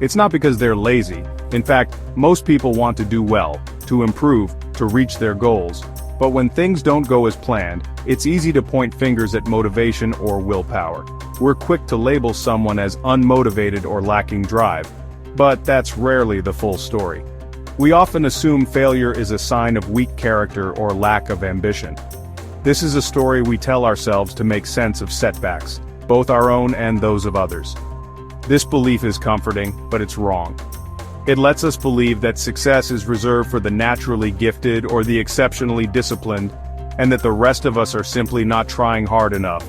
It's not because they're lazy. In fact, most people want to do well, to improve, to reach their goals. But when things don't go as planned, it's easy to point fingers at motivation or willpower. We're quick to label someone as unmotivated or lacking drive. But that's rarely the full story. We often assume failure is a sign of weak character or lack of ambition. This is a story we tell ourselves to make sense of setbacks, both our own and those of others. This belief is comforting, but it's wrong. It lets us believe that success is reserved for the naturally gifted or the exceptionally disciplined, and that the rest of us are simply not trying hard enough.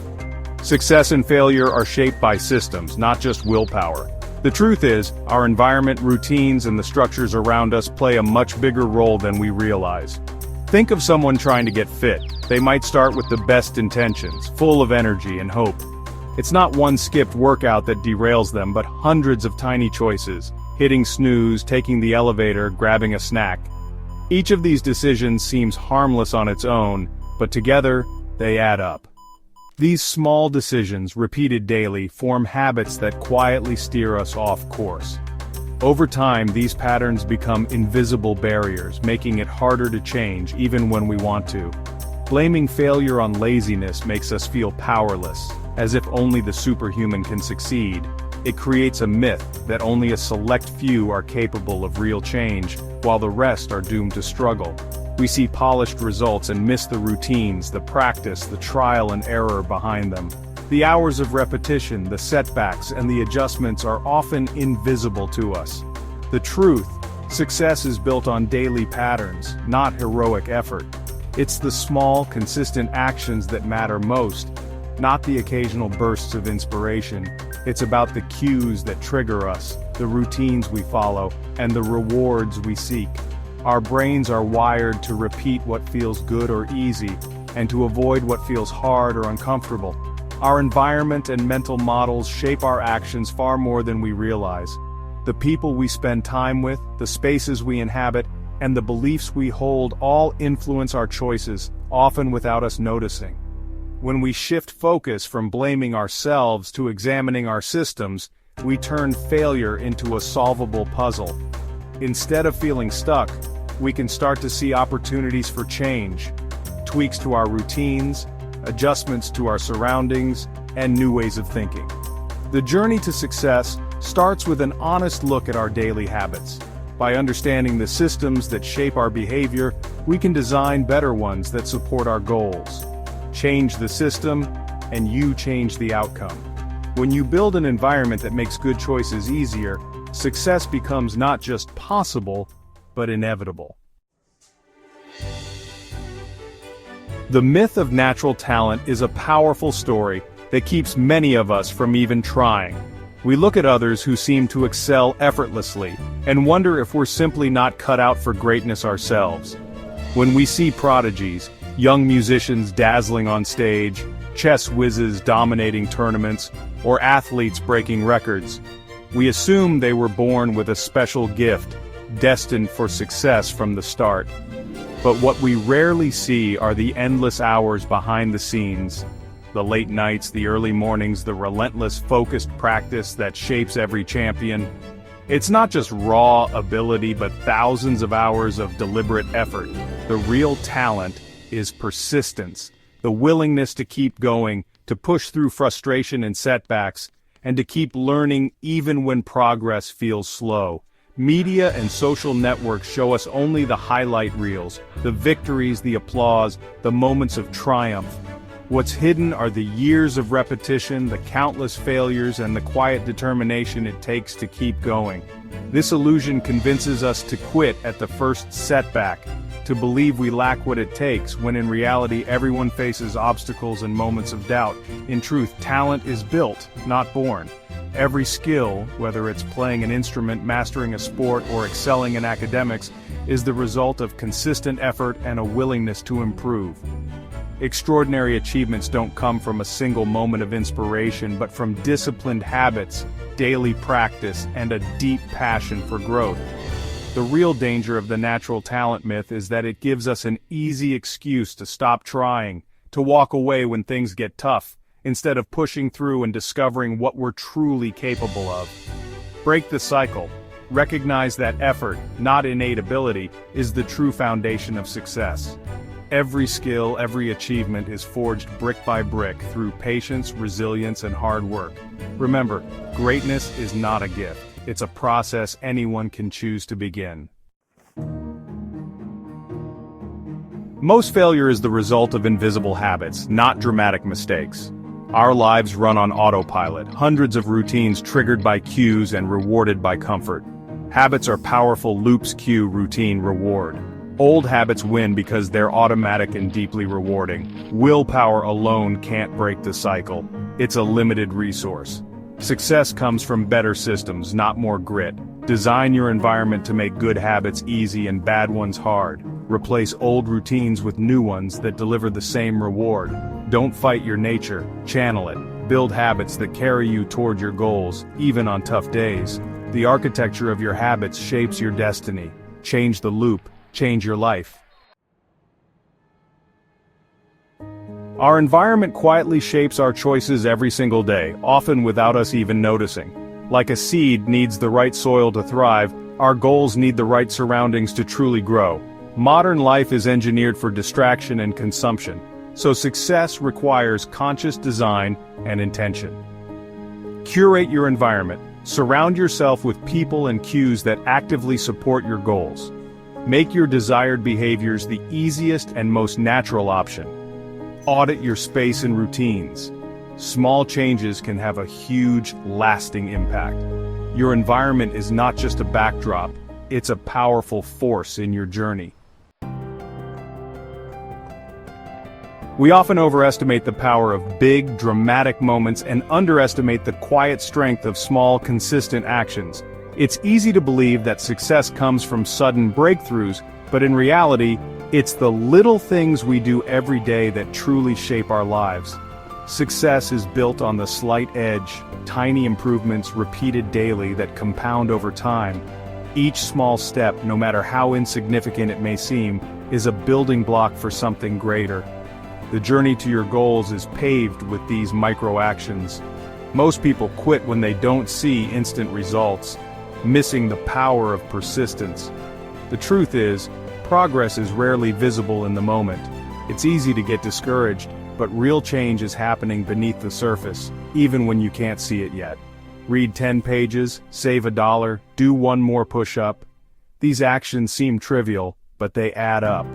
Success and failure are shaped by systems, not just willpower. The truth is, our environment, routines, and the structures around us play a much bigger role than we realize. Think of someone trying to get fit. They might start with the best intentions, full of energy and hope. It's not one skipped workout that derails them, but hundreds of tiny choices, hitting snooze, taking the elevator, grabbing a snack. Each of these decisions seems harmless on its own, but together, they add up. These small decisions, repeated daily, form habits that quietly steer us off course. Over time, these patterns become invisible barriers, making it harder to change even when we want to. Blaming failure on laziness makes us feel powerless, as if only the superhuman can succeed. It creates a myth that only a select few are capable of real change, while the rest are doomed to struggle. We see polished results and miss the routines, the practice, the trial and error behind them. The hours of repetition, the setbacks, and the adjustments are often invisible to us. The truth, success is built on daily patterns, not heroic effort. It's the small, consistent actions that matter most, not the occasional bursts of inspiration. It's about the cues that trigger us, the routines we follow, and the rewards we seek. Our brains are wired to repeat what feels good or easy, and to avoid what feels hard or uncomfortable. Our environment and mental models shape our actions far more than we realize. The people we spend time with, the spaces we inhabit, and the beliefs we hold all influence our choices, often without us noticing. When we shift focus from blaming ourselves to examining our systems, we turn failure into a solvable puzzle. Instead of feeling stuck, we can start to see opportunities for change, tweaks to our routines, adjustments to our surroundings, and new ways of thinking. The journey to success starts with an honest look at our daily habits. By understanding the systems that shape our behavior, we can design better ones that support our goals. Change the system, and you change the outcome. When you build an environment that makes good choices easier, success becomes not just possible, but inevitable. The myth of natural talent is a powerful story that keeps many of us from even trying. We look at others who seem to excel effortlessly, and wonder if we're simply not cut out for greatness ourselves. When we see prodigies, young musicians dazzling on stage, chess whizzes dominating tournaments, or athletes breaking records, we assume they were born with a special gift, destined for success from the start. But what we rarely see are the endless hours behind the scenes, the late nights, the early mornings, the relentless, focused practice that shapes every champion. It's not just raw ability, but thousands of hours of deliberate effort. The real talent is persistence, the willingness to keep going, to push through frustration and setbacks, and to keep learning even when progress feels slow. Media and social networks show us only the highlight reels, the victories, the applause, the moments of triumph. What's hidden are the years of repetition, the countless failures, and the quiet determination it takes to keep going. This illusion convinces us to quit at the first setback, to believe we lack what it takes, when in reality everyone faces obstacles and moments of doubt. In truth, talent is built, not born. Every skill, whether it's playing an instrument, mastering a sport, or excelling in academics, is the result of consistent effort and a willingness to improve. Extraordinary achievements don't come from a single moment of inspiration, but from disciplined habits, daily practice, and a deep passion for growth. The real danger of the natural talent myth is that it gives us an easy excuse to stop trying, to walk away when things get tough, instead of pushing through and discovering what we're truly capable of. Break the cycle. Recognize that effort, not innate ability, is the true foundation of success. Every skill, every achievement is forged brick by brick through patience, resilience, and hard work. Remember, greatness is not a gift. It's a process anyone can choose to begin. Most failure is the result of invisible habits, not dramatic mistakes. Our lives run on autopilot, hundreds of routines triggered by cues and rewarded by comfort. Habits are powerful loops: cue, routine, reward. Old habits win because they're automatic and deeply rewarding. Willpower alone can't break the cycle. It's a limited resource. Success comes from better systems, not more grit. Design your environment to make good habits easy and bad ones hard. Replace old routines with new ones that deliver the same reward. Don't fight your nature, channel it. Build habits that carry you toward your goals, even on tough days. The architecture of your habits shapes your destiny. Change the loop, change your life. Our environment quietly shapes our choices every single day, often without us even noticing. Like a seed needs the right soil to thrive, our goals need the right surroundings to truly grow. Modern life is engineered for distraction and consumption, so success requires conscious design and intention. Curate your environment. Surround yourself with people and cues that actively support your goals. Make your desired behaviors the easiest and most natural option. Audit your space and routines. Small changes can have a huge, lasting impact. Your environment is not just a backdrop, it's a powerful force in your journey. We often overestimate the power of big, dramatic moments and underestimate the quiet strength of small, consistent actions. It's easy to believe that success comes from sudden breakthroughs, but in reality, it's the little things we do every day that truly shape our lives. Success is built on the slight edge, tiny improvements repeated daily that compound over time. Each small step, no matter how insignificant it may seem, is a building block for something greater. The journey to your goals is paved with these micro-actions. Most people quit when they don't see instant results, missing the power of persistence. The truth is, progress is rarely visible in the moment. It's easy to get discouraged, but real change is happening beneath the surface, even when you can't see it yet. Read 10 pages, save $1, do one more push-up. These actions seem trivial, but they add up.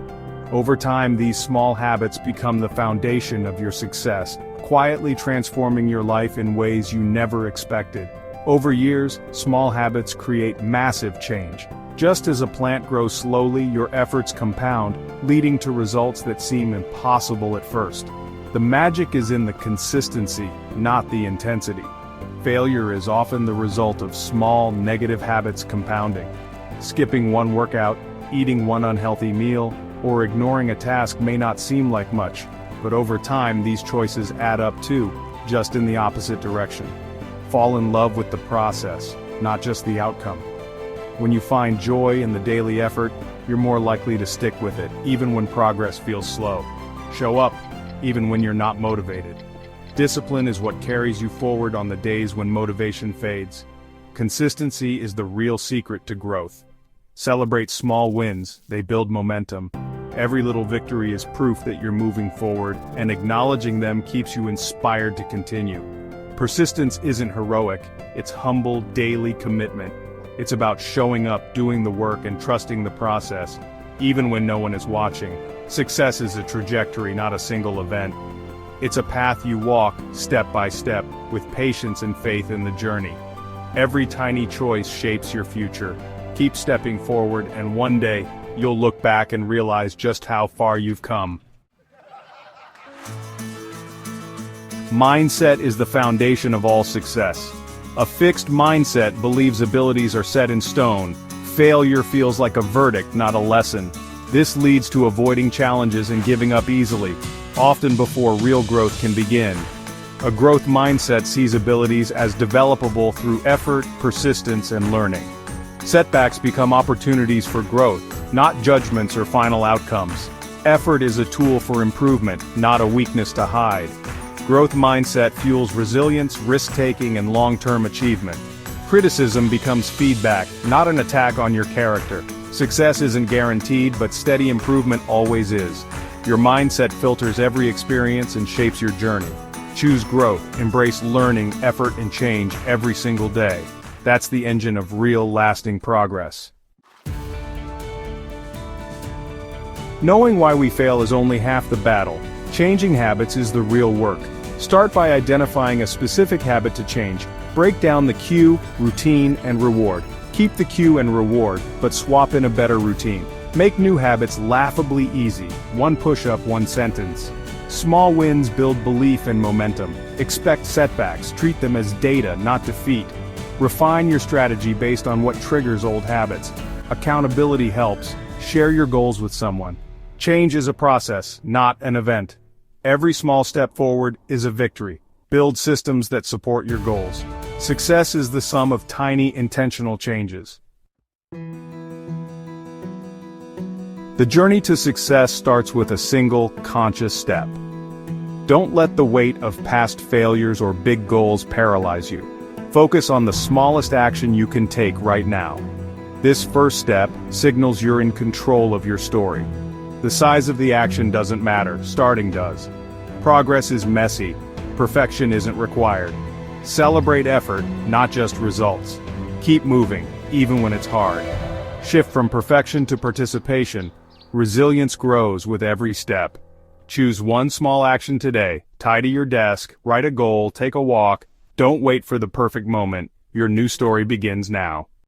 Over time, these small habits become the foundation of your success, quietly transforming your life in ways you never expected. Over years, small habits create massive change. Just as a plant grows slowly, your efforts compound, leading to results that seem impossible at first. The magic is in the consistency, not the intensity. Failure is often the result of small, negative habits compounding. Skipping one workout, eating one unhealthy meal, or ignoring a task may not seem like much, but over time these choices add up too, just in the opposite direction. Fall in love with the process, not just the outcome. When you find joy in the daily effort, you're more likely to stick with it, even when progress feels slow. Show up, even when you're not motivated. Discipline is what carries you forward on the days when motivation fades. Consistency is the real secret to growth. Celebrate small wins, they build momentum. Every little victory is proof that you're moving forward, and acknowledging them keeps you inspired to continue. Persistence isn't heroic, it's humble, daily commitment. It's about showing up, doing the work, and trusting the process, even when no one is watching. Success is a trajectory, not a single event. It's a path you walk, step by step, with patience and faith in the journey. Every tiny choice shapes your future. Keep stepping forward, and one day, you'll look back and realize just how far you've come. Mindset is the foundation of all success. A fixed mindset believes abilities are set in stone. Failure feels like a verdict, not a lesson. This leads to avoiding challenges and giving up easily, often before real growth can begin. A growth mindset sees abilities as developable through effort, persistence, and learning. Setbacks become opportunities for growth, not judgments or final outcomes. Effort is a tool for improvement, not a weakness to hide. Growth mindset fuels resilience, risk-taking, and long-term achievement. Criticism becomes feedback, not an attack on your character. Success isn't guaranteed, but steady improvement always is. Your mindset filters every experience and shapes your journey. Choose growth, embrace learning, effort, and change every single day. That's the engine of real, lasting progress. Knowing why we fail is only half the battle. Changing habits is the real work. Start by identifying a specific habit to change. Break down the cue, routine, and reward. Keep the cue and reward, but swap in a better routine. Make new habits laughably easy. One push-up, one sentence. Small wins build belief and momentum. Expect setbacks, treat them as data, not defeat. Refine your strategy based on what triggers old habits. Accountability helps. Share your goals with someone. Change is a process, not an event. Every small step forward is a victory. Build systems that support your goals. Success is the sum of tiny, intentional changes. The journey to success starts with a single, conscious step. Don't let the weight of past failures or big goals paralyze you. Focus on the smallest action you can take right now. This first step signals you're in control of your story. The size of the action doesn't matter, starting does. Progress is messy. Perfection isn't required. Celebrate effort, not just results. Keep moving, even when it's hard. Shift from perfection to participation. Resilience grows with every step. Choose one small action today. Tidy your desk, write a goal, take a walk. Don't wait for the perfect moment. Your new story begins now.